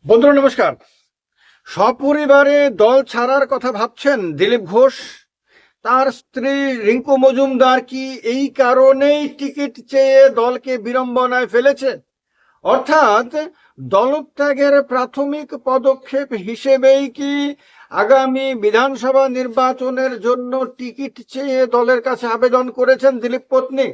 বন্ধুরা নমস্কার। সপরিবারে দল ছাড়ার কথা ভাবছেন দিলীপ ঘোষ। তার স্ত্রী রিঙ্কু মজুমদার কি এই কারণেই টিকিট চেয়ে দলকে বিড়ম্বনায় ফেলেছে? অর্থাৎ দলত্যাগের প্রাথমিক পদক্ষেপ হিসেবেই কি আগামী বিধানসভা নির্বাচনের জন্য টিকিট চেয়ে দলের কাছে আবেদন করেছেন দিলীপ পত্নী?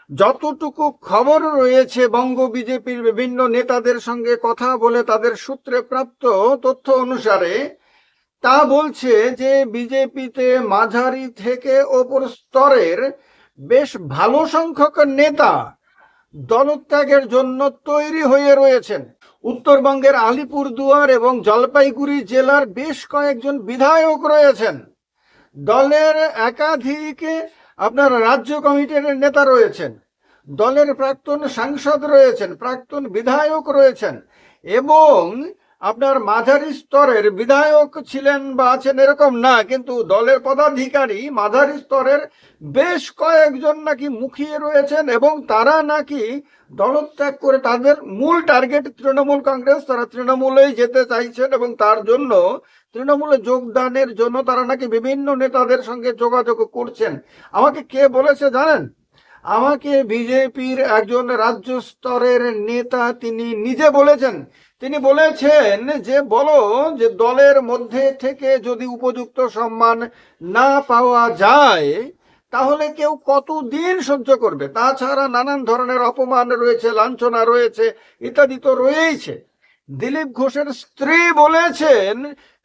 যতটুকু খবর রয়েছে বঙ্গ বিজেপির বিভিন্ন নেতাদের সঙ্গে কথা বলে তাদের সূত্রে প্রাপ্ত তথ্য অনুসারে তা বলছে যে বিজেপিতে মাঝারি থেকে ওপর স্তরের বেশ ভালো সংখ্যক নেতা দলত্যাগের জন্য তৈরি হয়ে রয়েছেন। উত্তরবঙ্গের আলিপুরদুয়ার এবং জলপাইগুড়ি জেলার বেশ কয়েকজন বিধায়ক রয়েছেন। দলের একাধিক আপনার রাজ্য কমিটির নেতা রয়েছেন, দলের প্রাক্তন সাংসদ রয়েছেন, প্রাক্তন বিধায়ক রয়েছেন এবং আপনার মাঝারি স্তরের বিধায়ক ছিলেন বা আছেন এরকম না, কিন্তু দলের পদাধিকারী মাঝারি স্তরের বেশ কয়েকজন নাকি মুখিয়ে রয়েছেন এবং তারা নাকি দলত্যাগ করে তাদের মূল টার্গেট তৃণমূল কংগ্রেস, তারা তৃণমূলেই যেতে চাইছেন এবং তার জন্য তৃণমূলে যোগদানের জন্য তারা নাকি বিভিন্ন নেতাদের সঙ্গে যোগাযোগ করছেন। আমাকে কে বলেছে জানেন? আমাকে বিজেপির একজন রাজ্য স্তরের নেতা তিনি নিজে বলেছেন। তিনি বলেছেন যে বলো যে দলের মধ্যে থেকে যদি উপযুক্ত সম্মান না পাওয়া যায় তাহলে কেউ কতদিন সহ্য করবে? তাছাড়া নানান ধরনের অপমান রয়েছে, লাঞ্ছনা রয়েছে, ইত্যাদি তো রয়েইছে। দিলীপ ঘোষের স্ত্রী বলেছেন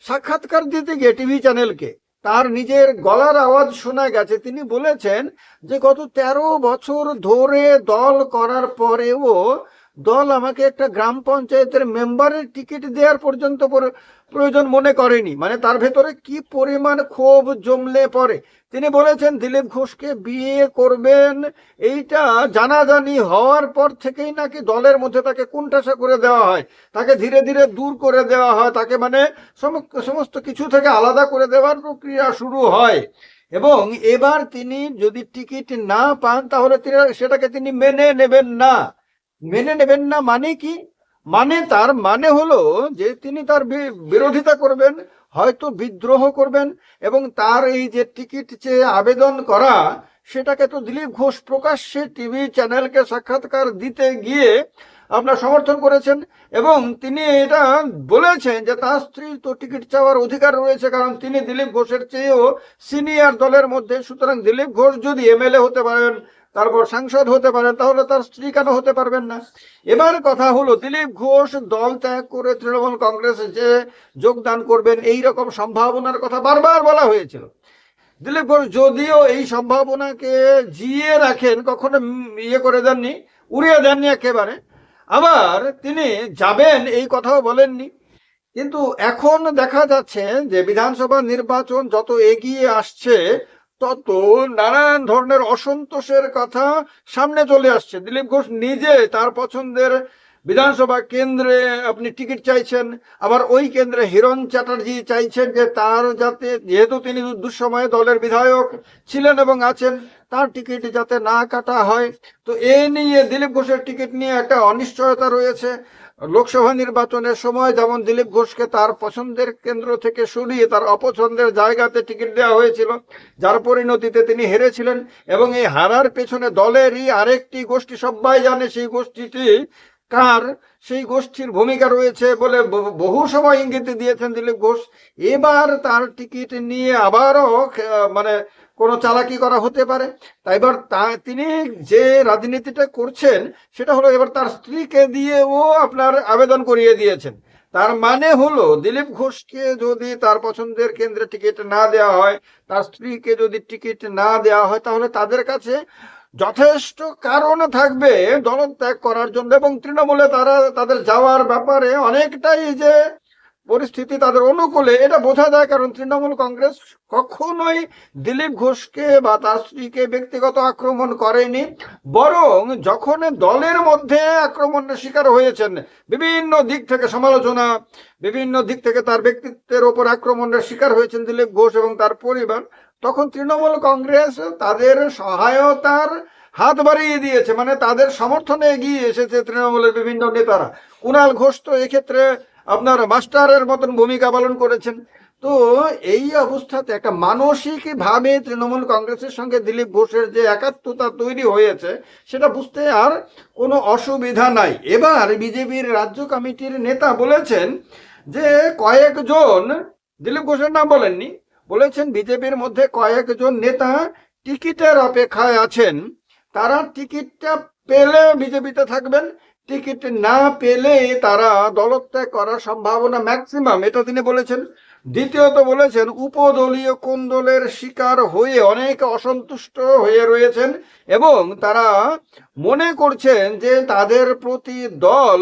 সাক্ষাৎকার দিতে গিয়ে টিভি চ্যানেলকে, তার নিজের গলার আওয়াজ শোনা গেছে, তিনি বলেছেন যে গত 13 বছর ধরে দল করার পরেও দল আমাকে একটা গ্রাম পঞ্চায়েতের মেম্বারের টিকিট দেওয়ার পর্যন্ত প্রয়োজন মনে করেনি। মানে তার ভেতরে কি পরিমাণ ক্ষোভ জমলে পড়ে। তিনি বলেছেন দিলীপ ঘোষকে বিয়ে করবেন এইটা জানাজানি হওয়ার পর থেকেই নাকি দলের মধ্যে তাকে কুণ্ঠাসা করে দেওয়া হয়, তাকে ধীরে ধীরে দূর করে দেওয়া হয়, তাকে মানে সমস্ত কিছু থেকে আলাদা করে দেওয়ার প্রক্রিয়া শুরু হয়। এবং এবার তিনি যদি টিকিট না পান তাহলে সেটাকে তিনি মেনে নেবেন না। মেনে নেবেন না মানে কি? মানে তার মানে হলো যে তিনি তার বিরোধিতা করবেন, হয়তো বিদ্রোহ করবেন এবং তার এই যে টিকিট চেয়ে আবেদন করা সেটাকে তো দিলীপ ঘোষ প্রকাশ্যে টিভি চ্যানেলকে সাক্ষাৎকার দিতে গিয়ে আপনার সমর্থন করেছেন এবং তিনি এটা বলেছেন যে তার স্ত্রী তো টিকিট চাওয়ার অধিকার রয়েছে, কারণ তিনি দিলীপ ঘোষের চেয়েও সিনিয়র দলের মধ্যে। সুতরাং দিলীপ ঘোষ যদি এমএলএ হতে পারেন, তারপর সাংসদ হতে পারেন, তাহলে তার স্ত্রী কেন হতে পারবেন না? এবার কথা হলো দিলীপ ঘোষ দল ত্যাগ করে তৃণমূল কংগ্রেসে যে যোগদান করবেন এই রকম সম্ভাবনার কথা বারবার বলা হয়েছিল। দিলীপ ঘোষ যদিও এই সম্ভাবনাকে জিয়ে রাখেন, কখনো ইয়ে করে দেননি, উড়িয়ে দেননি একেবারে, আবার তিনি যাবেন এই কথাও বলেননি। কিন্তু এখন দেখা যাচ্ছে যে বিধানসভা নির্বাচন যত এগিয়ে আসছে তত নানান ধরনের অসন্তোষের কথা সামনে চলে আসছে। দিলীপ ঘোষ নিজে তার পছন্দের বিধানসভা কেন্দ্রে আপনি টিকিট চাইছেন, আবার ওই কেন্দ্রে হিরণ চ্যাটার্জি চাইছেন যে তার যাতে, যেহেতু তিনি দুঃসময়ে দলের বিধায়ক ছিলেন এবং আছেন, তার টিকিট যাতে না কাটা হয়। তো এ নিয়ে দিলীপ ঘোষের টিকিট নিয়ে একটা অনিশ্চয়তা রয়েছে। লোকসভা নির্বাচনের সময় যেমন দিলীপ ঘোষকে তার পছন্দের কেন্দ্র থেকে সরিয়ে তার অপছন্দের জায়গাতে টিকিট দেওয়া হয়েছিল, যার পরিণতিতে তিনি হেরেছিলেন এবং এই হারার পেছনে দলেরই আরেকটি গোষ্ঠী, সবাই জানে সেই গোষ্ঠীটি কার, সেই গোষ্ঠীর ভূমিকা রয়েছে বলে বহু সময় ইঙ্গিত দিয়েছেন দিলীপ ঘোষ। এবার তার টিকিট নিয়ে আবারও মানে কোনো চালাকি করা হতে পারে। তাই এবার তিনি যে রাজনীতিটা করছেন সেটা হলো এবার তার স্ত্রীকে দিয়েও আপনার আবেদন করিয়ে দিয়েছেন। তার মানে হলো দিলীপ ঘোষকে যদি তার পছন্দের কেন্দ্রে টিকিট না দেওয়া হয়, তার স্ত্রীকে যদি টিকিট না দেওয়া হয়, তাহলে তাদের কাছে যথেষ্ট কারণ থাকবে দলত্যাগ করার জন্য এবং তৃণমূলে তারা তাদের যাওয়ার ব্যাপারে অনেকটাই যে পরিস্থিতি তাদের অনুকূলে এটা বোঝা যায়। কারণ তৃণমূল কংগ্রেস কখনোই দিলীপ ঘোষকে বা তার স্ত্রীকে ব্যক্তিগত আক্রমণ করেনি, বরং যখন দলের মধ্যে আক্রমণের শিকার হয়েছেন, বিভিন্ন দিক থেকে সমালোচনা, বিভিন্ন দিক থেকে তার ব্যক্তিত্বের ওপর আক্রমণের শিকার হয়েছেন দিলীপ ঘোষ এবং তার পরিবার, তখন তৃণমূল কংগ্রেস তাদের সহায়তার হাত বাড়িয়ে দিয়েছে, মানে তাদের সমর্থনে এগিয়ে এসেছে তৃণমূলের বিভিন্ন নেতারা। কুণাল ঘোষ তো এক্ষেত্রে আপনার মাস্টারের মতন ভূমিকা পালন করেছেন। তো এই অবস্থাতে একটা মানসিক ভাবে তৃণমূল কংগ্রেসের সঙ্গে দিলীপ ঘোষের যে একাত্মতা তৈরি হয়েছে, সেটা বুঝতে আর কোনো অসুবিধা নাই। এবার বিজেপির রাজ্য কমিটির নেতা বলেছেন যে কয়েকজন, দিলীপ ঘোষের নাম বলেননি, বলেছেন বিজেপির মধ্যে কয়েকজন নেতা টিকিটের অপেক্ষায় আছেন, তারা টিকিটটা পেলে বিজেপিতে থাকবেন, টিকিট না পেলে তারা দলত্যাগ করার সম্ভাবনা ম্যাক্সিমাম, এটা তিনি বলেছেন। দ্বিতীয়ত বলেছেন উপদলীয় কোন্দলের শিকার হয়ে অনেকে অসন্তুষ্ট হয়ে রয়েছেন এবং তারা মনে করছেন যে তাদের প্রতি দল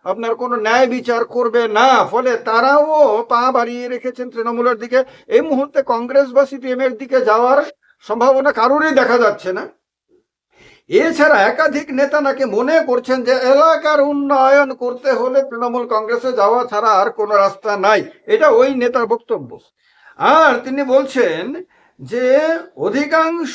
আপনার কোনো ন্যায় বিচার করবে না, ফলে তারাও পা বাড়িয়ে রেখেছেন তৃণমূলের দিকে। এই মুহূর্তে কংগ্রেস বা সিপিএম এর দিকে যাওয়ার সম্ভাবনা কারোরই দেখা যাচ্ছে না। এছাড়া একাধিক নেতা নাকি মনে করছেন যে এলাকার উন্নয়ন করতে হলে তৃণমূল কংগ্রেসে যাওয়া ছাড়া আর কোনো রাস্তা নাই, এটা ওই নেতার বক্তব্য। আর তিনি বলছেন যে অধিকাংশ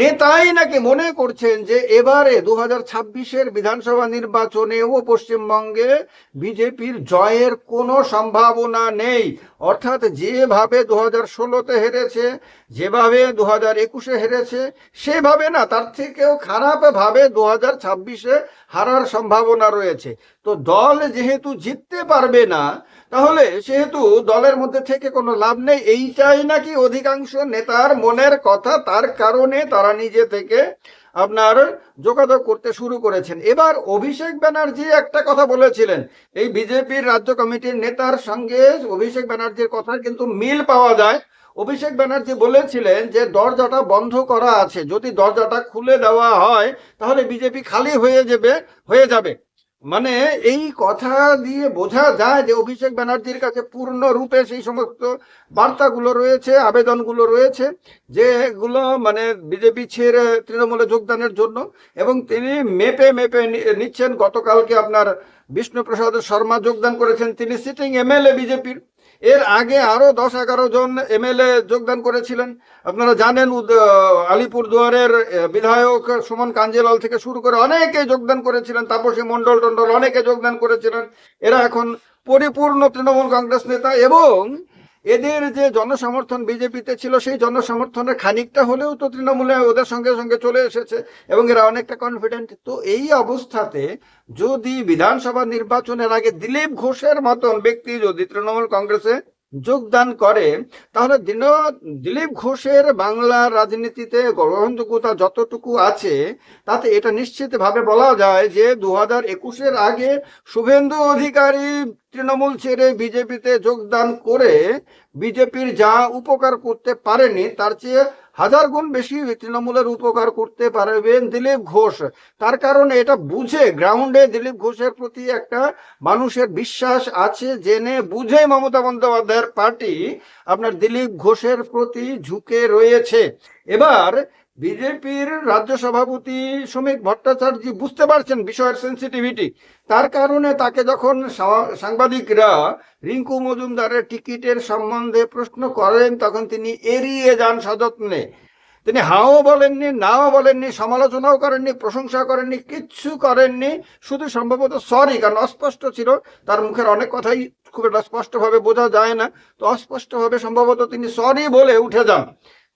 নেতাই নাকি মনে করছেন যে এবারে 2026-এর বিধানসভা নির্বাচনেও পশ্চিমবঙ্গে বিজেপির জয়ের কোনো সম্ভাবনা নেই। অর্থাৎ যেভাবে 2016-তে হেরেছে, যেভাবে 2021-এ হেরেছে, সেভাবে না, তার থেকেও খারাপ ভাবে 2026-এ হারার সম্ভাবনা রয়েছে। তো দল যেহেতু জিততে পারবে না, তাহলে সেহেতু দলের মধ্যে থেকে কোনো লাভ নেই, এইটাই নাকি অধিকাংশ নেতার মনের কথা। তার কারণে তারা নিজে থেকে আপনার যোগাযোগ করতে শুরু করেছেন। এবার অভিষেক ব্যানার্জি একটা কথা বলেছিলেন, এই বিজেপির রাজ্য কমিটির নেতার সঙ্গে অভিষেক ব্যানার্জির কথা কিন্তু মিল পাওয়া যায়। অভিষেক ব্যানার্জি বলেছিলেন যে দরজাটা বন্ধ করা আছে, যদি দরজাটা খুলে দেওয়া হয় তাহলে বিজেপি খালি হয়ে যাবে। মানে এই কথা দিয়ে বোঝা যায় যে অভিষেক ব্যানার্জির কাছে পূর্ণরূপে সেই সমস্ত বার্তাগুলো রয়েছে, আবেদনগুলো রয়েছে, যেগুলো মানে বিজেপি ছেড়ে তৃণমূলে যোগদানের জন্য, এবং তিনি মেপে মেপে নিচ্ছেন। গতকালকে আপনার বিষ্ণুপ্রসাদ শর্মা যোগদান করেছেন, তিনি সিটিং এমএলএ বিজেপির। এর আগে আরো 10-11 জন এমএলএ যোগদান করেছিলেন। আপনারা জানেন আলিপুরদুয়ারের বিধায়ক সুমন কাঞ্জিলাল থেকে শুরু করে অনেকে যোগদান করেছিলেন, তাপসী মণ্ডল টন্ডল অনেকে যোগদান করেছিলেন। এরা এখন পরিপূর্ণ তৃণমূল কংগ্রেস নেতা এবং এদের যে জনসমর্থন বিজেপিতে ছিল, সেই জনসমর্থনের খানিকটা হলেও তো তৃণমূলে ওদের সঙ্গে সঙ্গে চলে এসেছে এবং এরা অনেকটা কনফিডেন্ট। তো এই অবস্থাতে যদি বিধানসভা নির্বাচনের আগে দিলীপ ঘোষের মতন ব্যক্তি যদি তৃণমূল কংগ্রেসে যোগদান করে, তাহলে দিলীপ ঘোষের বাংলার রাজনীতিতে গ্রহণযোগ্যতা যতটুকু আছে, তাতে এটা নিশ্চিতভাবে বলা যায় যে 2021-এর আগে শুভেন্দু অধিকারী তৃণমূল ছেড়ে বিজেপিতে যোগদান করে বিজেপির যা উপকার করতে পারেনি, তার চেয়ে 1000 গুণ বেশি তৃণমূলের উপকার করতে পারবেন দিলীপ ঘোষ। তার কারণ এটা বুঝে গ্রাউন্ডে দিলীপ ঘোষের প্রতি একটা মানুষের বিশ্বাস আছে, জেনে বুঝে মমতা বন্দ্যোপাধ্যায়ের পার্টি আপনার দিলীপ ঘোষের প্রতি ঝুঁকে রয়েছে। এবার বিজেপির রাজ্য সভাপতি শ্রমিক ভট্টাচার্য বুঝতে পারছেন বিষয়ের সেন্সিটিভিটি, তার কারণে তাকে যখন সাংবাদিকরা রিঙ্কু মজুমদারের টিকিটের সম্বন্ধে প্রশ্ন করেন, তখন তিনি এড়িয়ে যান সযত্নে। তিনি হাও বলেননি, নাও বলেননি, সমালোচনাও করেননি, প্রশংসা করেননি, কিচ্ছু করেননি, শুধু সম্ভবত সরি, কারণ অস্পষ্ট ছিল, তার মুখের অনেক কথাই খুব একটা স্পষ্টভাবে বোঝা যায় না, তো অস্পষ্টভাবে সম্ভবত তিনি সরি বলে উঠে যান।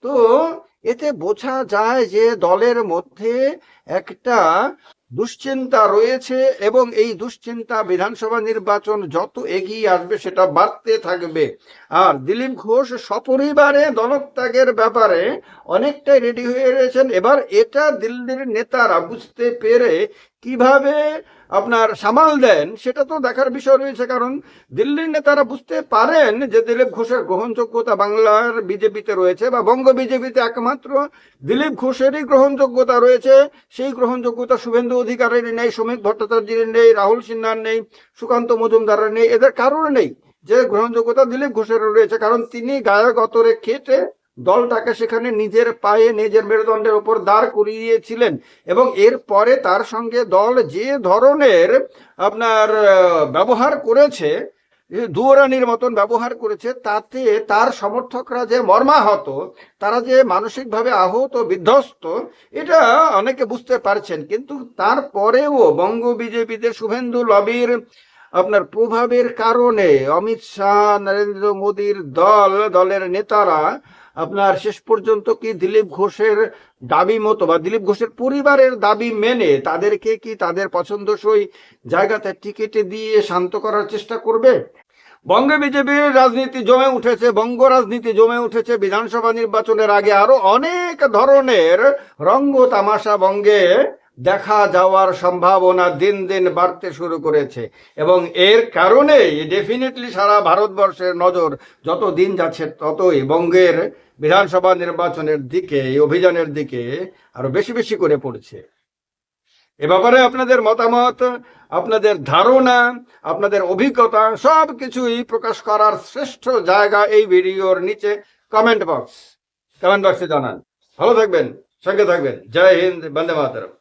তো এতে বোঝা যায় যে দলের মধ্যে একটা দুশ্চিন্তা রয়েছে এবং এই দুশ্চিন্তা বিধানসভা নির্বাচন যত এগিয়ে আসবে সেটা বাড়তে থাকবে। আর দিলীপ ঘোষ সপরিবারে দলত্যাগের ব্যাপারে অনেকটাই রেডি হয়ে রয়েছেন। এবার এটা দিল্লির নেতারা বুঝতে পেরে কিভাবে আপনার সামাল দেন সেটা তো দেখার বিষয় রয়েছে, কারণ দিল্লির নেতারা বুঝতে পারেন যে দিলীপ ঘোষের গ্রহণযোগ্যতা বাংলার বিজেপিতে রয়েছে, বা বঙ্গ বিজেপিতে একমাত্র দিলীপ ঘোষেরই গ্রহণযোগ্যতা রয়েছে। সেই গ্রহণযোগ্যতা শুভেন্দু অধিকারীর নেই, শ্রমিক ভট্টাচার্যের নেই, রাহুল সিনহার নেই, সুকান্ত মজুমদারের নেই, এদের কারোর নেই যে গ্রহণযোগ্যতা দিলীপ ঘোষের রয়েছে, কারণ তিনি গায়ে গতরে খেটে দলটাকে সেখানে নিজের পায়ে নিজের মেরুদণ্ডের উপর দাঁড় করিয়েছিলেন এবং এরপরে তার সঙ্গে দল যে ধরনের আপনার ব্যবহার করেছে, দুয়োরানির মতন ব্যবহার করেছে, তাতে তার সমর্থকরা যে মর্মাহত, তারা যে মানসিকভাবে আহত বিধ্বস্ত, এটা অনেকে বুঝতে পারছেন। কিন্তু তারপরেও বঙ্গ বিজেপিতে শুভেন্দু লবির আপনার প্রভাবের কারণে অমিত শাহ, নরেন্দ্র মোদীর দলের নেতারা আপনার শেষ পর্যন্ত কি দিলীপ ঘোষের দাবি মতো বা দিলীপ ঘোষের পরিবারের দাবি মেনে তাদেরকে কি তাদের পছন্দসই জায়গাতে টিকিটে দিয়ে শান্ত করার চেষ্টা করবে? বঙ্গে বিজেপির রাজনীতি জমে উঠেছে, বঙ্গ রাজনীতি জমে উঠেছে। বিধানসভা নির্বাচনের আগে আরো অনেক ধরনের রঙ্গ তামাশা বঙ্গে দেখা যাওয়ার সম্ভাবনা দিন দিন বাড়তে শুরু করেছে, এবং এর কারণেই ডেফিনেটলি সারা ভারতবর্ষের নজর যত দিন যাচ্ছে ততই বঙ্গের বিধানসভা নির্বাচনের দিকে, এই অভিযানের দিকে আরো বেশি বেশি করে পড়ছে। এ ব্যাপারে আপনাদের মতামত, আপনাদের ধারণা, আপনাদের অভিজ্ঞতা সব কিছুই প্রকাশ করার শ্রেষ্ঠ জায়গা এই ভিডিওর নিচে কমেন্ট বক্সে জানান। ভালো থাকবেন, সঙ্গে থাকবেন। জয় হিন্দ, বন্দে মাতরম।